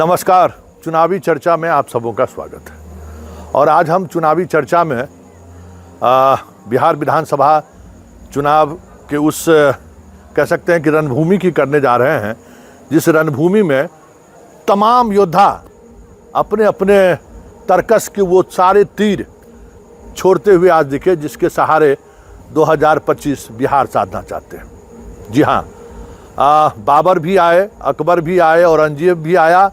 नमस्कार। चुनावी चर्चा में आप सबों का स्वागत है। और आज हम चुनावी चर्चा में बिहार विधानसभा चुनाव के उस कह सकते हैं कि रणभूमि की करने जा रहे हैं, जिस रणभूमि में तमाम योद्धा अपने अपने तरकस के वो सारे तीर छोड़ते हुए आज दिखे, जिसके सहारे 2025 बिहार साधना चाहते हैं। जी हाँ, बाबर भी आए, अकबर भी आए, औरंगजेब भी आया,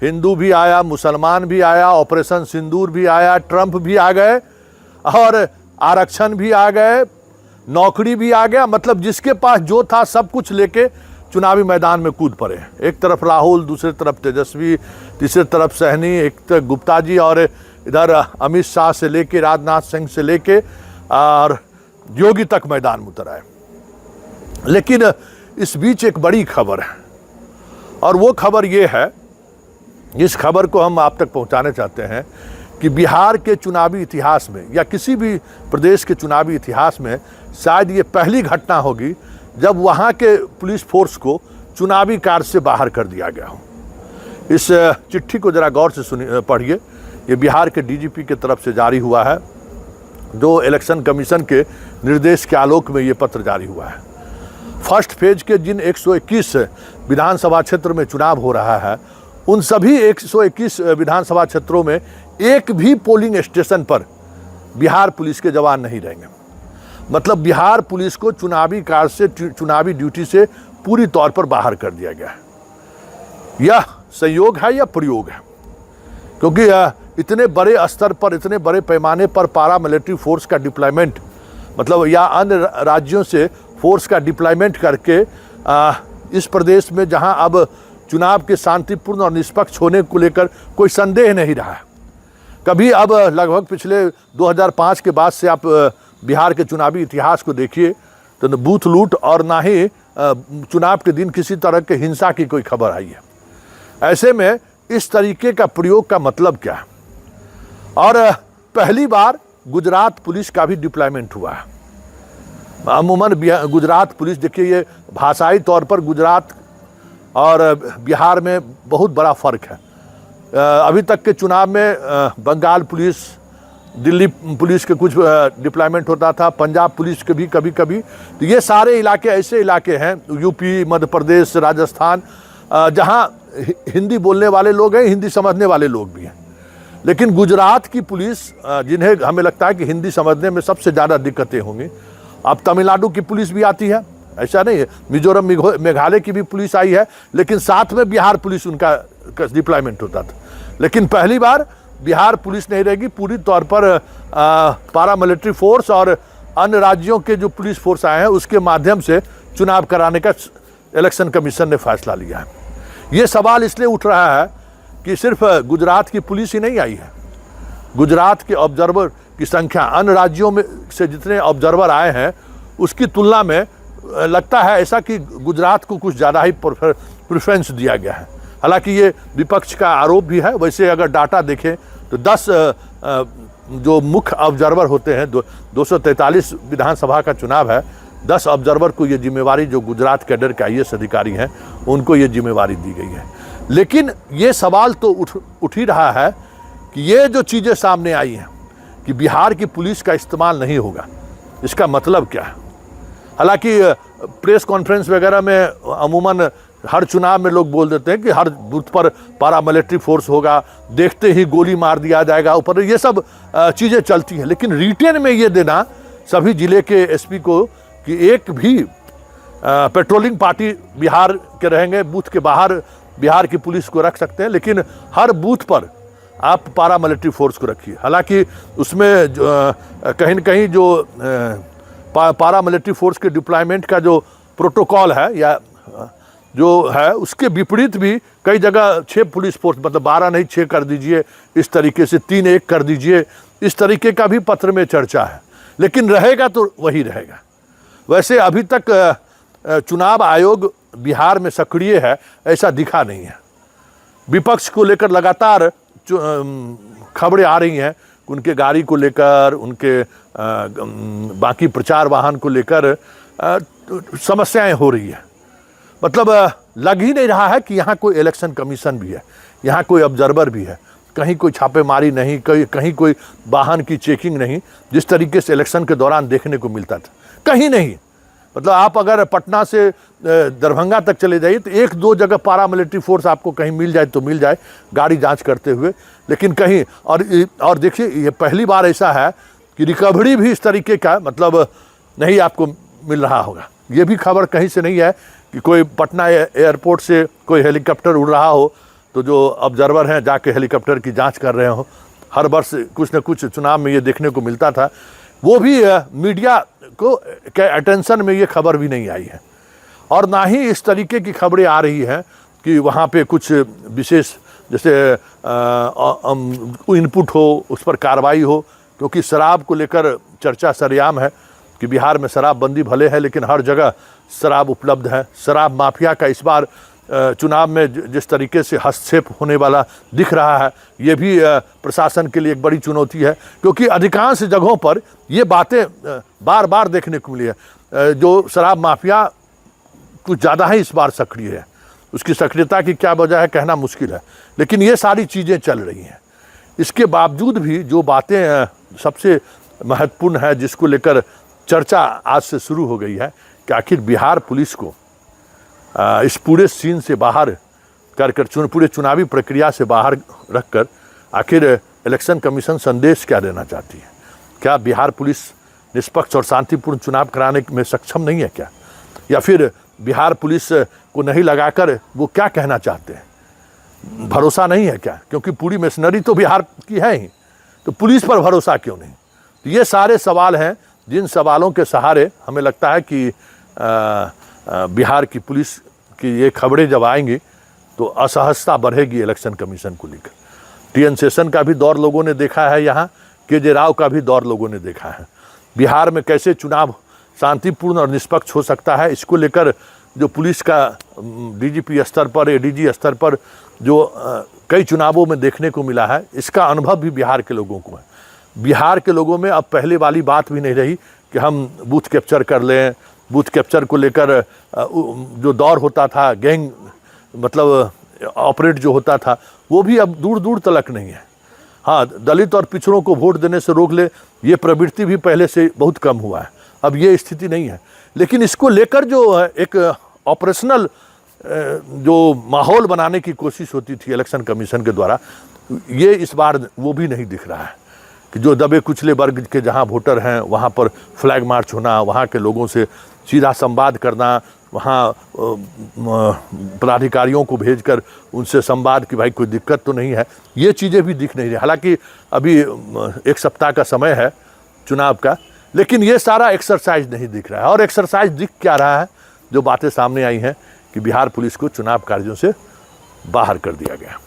हिंदू भी आया, मुसलमान भी आया, ऑपरेशन सिंदूर भी आया, ट्रंप भी आ गए और आरक्षण भी आ गए, नौकरी भी आ गया। मतलब जिसके पास जो था सब कुछ लेके चुनावी मैदान में कूद पड़े। एक तरफ राहुल, दूसरी तरफ तेजस्वी, तीसरी तरफ सहनी, एक तरफ गुप्ता जी और इधर अमित शाह से लेके राजनाथ सिंह से लेके और योगी तक मैदान में उतर आए। लेकिन इस बीच एक बड़ी खबर है और वो खबर ये है, इस खबर को हम आप तक पहुंचाने चाहते हैं कि बिहार के चुनावी इतिहास में या किसी भी प्रदेश के चुनावी इतिहास में शायद ये पहली घटना होगी जब वहाँ के पुलिस फोर्स को चुनावी कार्य से बाहर कर दिया गया हो। इस चिट्ठी को ज़रा गौर से पढ़िए। ये बिहार के डीजीपी की तरफ से जारी हुआ है, जो इलेक्शन कमीशन के निर्देश के आलोक में ये पत्र जारी हुआ है। फर्स्ट फेज के जिन 121 विधानसभा क्षेत्र में चुनाव हो रहा है, उन सभी 121 विधानसभा क्षेत्रों में एक भी पोलिंग स्टेशन पर बिहार पुलिस के जवान नहीं रहेंगे। मतलब बिहार पुलिस को चुनावी कार्य से, चुनावी ड्यूटी से पूरी तौर पर बाहर कर दिया गया है। यह संयोग है या प्रयोग है? क्योंकि इतने बड़े स्तर पर, इतने बड़े पैमाने पर पारा मिलिट्री फोर्स का डिप्लॉयमेंट, मतलब या अन्य राज्यों से फोर्स का डिप्लॉयमेंट करके इस प्रदेश में जहां अब चुनाव के शांतिपूर्ण और निष्पक्ष होने को लेकर कोई संदेह नहीं रहा है। कभी अब लगभग पिछले 2005 के बाद से आप बिहार के चुनावी इतिहास को देखिए तो न बूथ लूट और ना ही चुनाव के दिन किसी तरह के हिंसा की कोई खबर आई है। ऐसे में इस तरीके का प्रयोग का मतलब क्या है? और पहली बार गुजरात पुलिस का भी डिप्लॉयमेंट हुआ है। अमूमन गुजरात पुलिस, देखिए ये भाषाई तौर पर गुजरात और बिहार में बहुत बड़ा फ़र्क है। अभी तक के चुनाव में बंगाल पुलिस, दिल्ली पुलिस के कुछ डिप्लॉयमेंट होता था, पंजाब पुलिस के भी कभी कभी। तो ये सारे इलाके ऐसे इलाके हैं, यूपी, मध्य प्रदेश, राजस्थान, जहां हिंदी बोलने वाले लोग हैं, हिंदी समझने वाले लोग भी हैं। लेकिन गुजरात की पुलिस, जिन्हें हमें लगता है कि हिंदी समझने में सबसे ज़्यादा दिक्कतें होंगी। अब तमिलनाडु की पुलिस भी आती है, ऐसा नहीं है, मिजोरम, मेघालय की भी पुलिस आई है, लेकिन साथ में बिहार पुलिस उनका डिप्लॉयमेंट होता था। लेकिन पहली बार बिहार पुलिस नहीं रहेगी, पूरी तौर पर पारा मिलिट्री फोर्स और अन्य राज्यों के जो पुलिस फोर्स आए हैं उसके माध्यम से चुनाव कराने का इलेक्शन कमीशन ने फैसला लिया है। ये सवाल इसलिए उठ रहा है कि सिर्फ गुजरात की पुलिस ही नहीं आई है। गुजरात के ऑब्जर्वर की संख्या अन्य राज्यों में से जितने ऑब्जर्वर आए हैं उसकी तुलना में लगता है ऐसा कि गुजरात को कुछ ज़्यादा ही प्रेफरेंस दिया गया है। हालांकि ये विपक्ष का आरोप भी है। वैसे अगर डाटा देखें तो 10 जो मुख्य ऑब्जर्वर होते हैं, 243 विधानसभा का चुनाव है, 10 ऑब्जर्वर को ये जिम्मेवारी, जो गुजरात कैडर के IAS अधिकारी हैं, उनको ये जिम्मेवारी दी गई है। लेकिन ये सवाल तो उठ ही रहा है कि ये जो चीज़ें सामने आई हैं कि बिहार की पुलिस का इस्तेमाल नहीं होगा, इसका मतलब क्या है? हालांकि प्रेस कॉन्फ्रेंस वगैरह में अमूमन हर चुनाव में लोग बोल देते हैं कि हर बूथ पर पारा मिलिट्री फोर्स होगा, देखते ही गोली मार दिया जाएगा ऊपर, ये सब चीज़ें चलती हैं। लेकिन रिटेन में ये देना सभी जिले के SP को कि एक भी पेट्रोलिंग पार्टी बिहार के रहेंगे, बूथ के बाहर बिहार की पुलिस को रख सकते हैं, लेकिन हर बूथ पर आप पारा मिलिट्री फोर्स को रखिए। हालांकि उसमें कहीं न कहीं जो पारा मिलिट्री फोर्स के डिप्लॉयमेंट का जो प्रोटोकॉल है या जो है, उसके विपरीत भी कई जगह 6 पुलिस फोर्स, मतलब 12 नहीं 6 कर दीजिए, इस तरीके से 3-1 कर दीजिए, इस तरीके का भी पत्र में चर्चा है। लेकिन रहेगा तो वही रहेगा। वैसे अभी तक चुनाव आयोग बिहार में सक्रिय है ऐसा दिखा नहीं है। विपक्ष को लेकर लगातार खबरें आ रही हैं, उनके गाड़ी को लेकर, उनके बाकी प्रचार वाहन को लेकर समस्याएं हो रही है। मतलब लग ही नहीं रहा है कि यहाँ कोई इलेक्शन कमीशन भी है, यहाँ कोई ऑब्जर्वर भी है। कहीं कोई छापेमारी नहीं, कहीं कोई वाहन की चेकिंग नहीं, जिस तरीके से इलेक्शन के दौरान देखने को मिलता था, कहीं नहीं। मतलब आप अगर पटना से दरभंगा तक चले जाइए तो एक दो जगह पारामिलिट्री फोर्स आपको कहीं मिल जाए तो मिल जाए, गाड़ी जांच करते हुए, लेकिन कहीं। और देखिए, ये पहली बार ऐसा है कि रिकवरी भी इस तरीके का मतलब नहीं आपको मिल रहा होगा। ये भी खबर कहीं से नहीं है कि कोई पटना एयरपोर्ट से कोई हेलीकॉप्टर उड़ रहा हो तो जो ऑब्जर्वर हैं जाके हेलीकॉप्टर की जांच कर रहे हो। हर वर्ष कुछ न कुछ चुनाव में ये देखने को मिलता था, वो भी मीडिया को के अटेंशन में ये खबर भी नहीं आई है। और ना ही इस तरीके की खबरें आ रही हैं कि वहाँ पे कुछ विशेष जैसे इनपुट हो, उस पर कार्रवाई हो, क्योंकि शराब को लेकर चर्चा सरेआम है कि बिहार में शराबबंदी भले है लेकिन हर जगह शराब उपलब्ध है। शराब माफिया का इस बार चुनाव में जिस तरीके से हस्तक्षेप होने वाला दिख रहा है, ये भी प्रशासन के लिए एक बड़ी चुनौती है, क्योंकि अधिकांश जगहों पर ये बातें बार बार देखने को मिली है। जो शराब माफिया कुछ ज़्यादा ही इस बार सक्रिय है, उसकी सक्रियता की क्या वजह है कहना मुश्किल है, लेकिन ये सारी चीज़ें चल रही हैं। इसके बावजूद भी जो बातें सबसे महत्वपूर्ण है, जिसको लेकर चर्चा आज से शुरू हो गई है कि आखिर बिहार पुलिस को इस पूरे सीन से बाहर कर पूरे चुनावी प्रक्रिया से बाहर रखकर आखिर इलेक्शन कमीशन संदेश क्या देना चाहती है। क्या बिहार पुलिस निष्पक्ष और शांतिपूर्ण चुनाव कराने में सक्षम नहीं है क्या, या फिर बिहार पुलिस को नहीं लगाकर वो क्या कहना चाहते हैं, भरोसा नहीं है क्या? क्योंकि पूरी मशीनरी तो बिहार की है ही, तो पुलिस पर भरोसा क्यों नहीं? तो ये सारे सवाल हैं जिन सवालों के सहारे हमें लगता है कि बिहार की पुलिस की ये खबरें जब आएंगी तो असहजता बढ़ेगी इलेक्शन कमीशन को लेकर। टीएन शेषन का भी दौर लोगों ने देखा है, यहाँ केजे राव का भी दौर लोगों ने देखा है। बिहार में कैसे चुनाव शांतिपूर्ण और निष्पक्ष हो सकता है, इसको लेकर जो पुलिस का डीजीपी स्तर पर, एडीजी स्तर पर जो कई चुनावों में देखने को मिला है, इसका अनुभव भी बिहार के लोगों को है। बिहार के लोगों में अब पहले वाली बात भी नहीं रही कि हम बूथ कैप्चर कर लें। बूथ कैप्चर को लेकर जो दौर होता था, गैंग मतलब ऑपरेट जो होता था, वो भी अब दूर दूर तलक नहीं है। हाँ, दलित और पिछड़ों को वोट देने से रोक ले, ये प्रवृत्ति भी पहले से बहुत कम हुआ है, अब ये स्थिति नहीं है। लेकिन इसको लेकर जो एक ऑपरेशनल जो माहौल बनाने की कोशिश होती थी इलेक्शन कमीशन के द्वारा, ये इस बार वो भी नहीं दिख रहा है कि जो दबे कुचले वर्ग के जहाँ वोटर हैं वहाँ पर फ्लैग मार्च होना, वहाँ के लोगों से सीधा संवाद करना, वहाँ पदाधिकारियों को भेजकर उनसे संवाद कि भाई कोई दिक्कत तो नहीं है, ये चीज़ें भी दिख नहीं रही। हालांकि अभी एक सप्ताह का समय है चुनाव का, लेकिन ये सारा एक्सरसाइज नहीं दिख रहा है। और एक्सरसाइज दिख क्या रहा है? जो बातें सामने आई हैं कि बिहार पुलिस को चुनाव कार्यों से बाहर कर दिया गया।